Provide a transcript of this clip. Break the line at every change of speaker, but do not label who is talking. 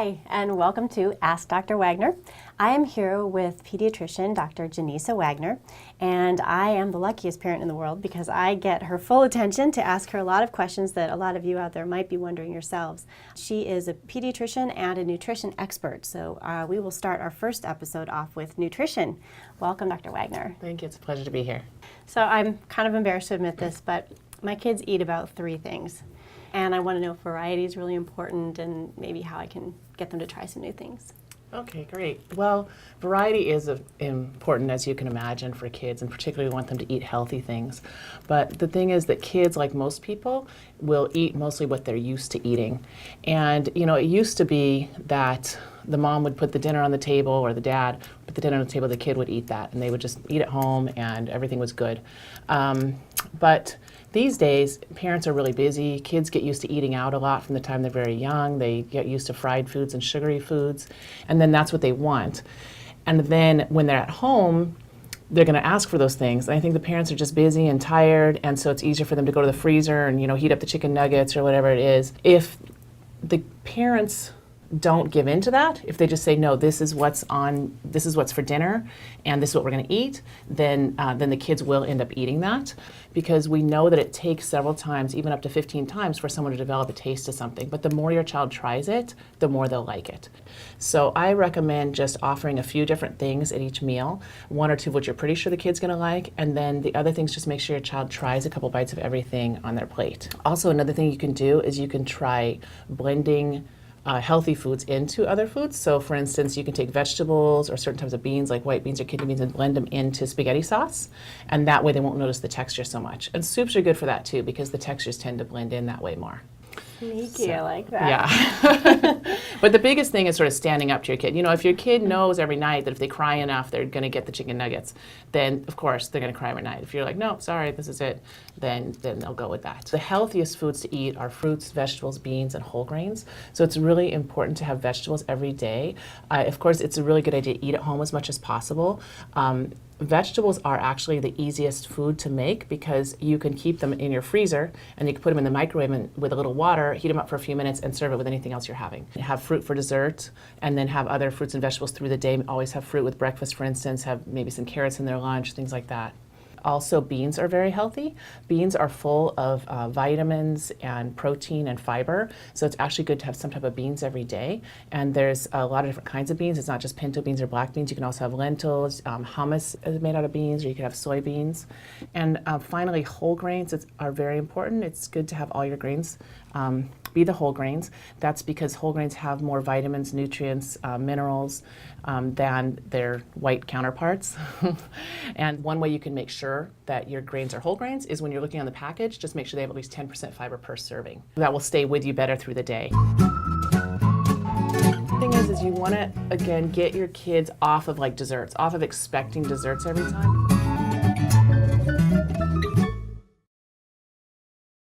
Hi, and welcome to Ask Dr. Wagoner. I am here with pediatrician Dr. Janisa Wagoner, and I am the luckiest parent in the world because I get her full attention to ask her a lot of questions that a lot of you out there might be wondering yourselves. She is a pediatrician and a nutrition expert, so we will start our first episode off with nutrition. Welcome, Dr. Wagoner.
Thank you. It's a pleasure to be here.
So I'm kind of embarrassed to admit this, but my kids eat about 3 things. And I want to know if variety is really important and maybe how I can get them to try some new things.
Okay, great. Well, variety is important, as you can imagine, for kids, and particularly we want them to eat healthy things. But the thing is that kids, like most people, will eat mostly what they're used to eating. And, you know, it used to be that the mom would put the dinner on the table, or the dad put the dinner on the table, the kid would eat that, and they would just eat at home, and everything was good. But these days, parents are really busy. Kids get used to eating out a lot from the time they're very young. They get used to fried foods and sugary foods, and then that's what they want. And then when they're at home, they're going to ask for those things. And I think the parents are just busy and tired, and so it's easier for them to go to the freezer and, you know, heat up the chicken nuggets or whatever it is. If the parents don't give in to that, if they just say, no, this is what's for dinner, and this is what we're going to eat, then the kids will end up eating that, because we know that it takes several times, even up to 15 times, for someone to develop a taste to something. But the more your child tries it, the more they'll like it. So I recommend just offering a few different things at each meal, 1 or 2 of which you're pretty sure the kid's going to like, and then the other things, just make sure your child tries a couple bites of everything on their plate. Also, another thing you can do is you can try blending healthy foods into other foods. So for instance, you can take vegetables or certain types of beans like white beans or kidney beans and blend them into spaghetti sauce, and that way they won't notice the texture so much. And soups are good for that too, because the textures tend to blend in that way more.
Sneaky, I like that.
Yeah. But the biggest thing is sort of standing up to your kid. You know, if your kid knows every night that if they cry enough, they're going to get the chicken nuggets, then of course they're going to cry every night. If you're like, no, sorry, this is it, then they'll go with that. The healthiest foods to eat are fruits, vegetables, beans, and whole grains. So it's really important to have vegetables every day. Of course, it's a really good idea to eat at home as much as possible. Vegetables are actually the easiest food to make because you can keep them in your freezer and you can put them in the microwave with a little water, heat them up for a few minutes, and serve it with anything else you're having. Have fruit for dessert, and then have other fruits and vegetables through the day. Always have fruit with breakfast, for instance, have maybe some carrots in their lunch, things like that. Also, beans are very healthy. Beans are full of vitamins and protein and fiber, so it's actually good to have some type of beans every day. And there's a lot of different kinds of beans. It's not just pinto beans or black beans. You can also have lentils. Hummus is made out of beans, or you could have soybeans. And finally, whole grains are very important. It's good to have all your grains be the whole grains. That's because whole grains have more vitamins, nutrients, minerals than their white counterparts. And one way you can make sure that your grains are whole grains is when you're looking on the package, just make sure they have at least 10% fiber per serving. That will stay with you better through the day. The thing is you want to, again, get your kids off of like desserts, off of expecting desserts every time.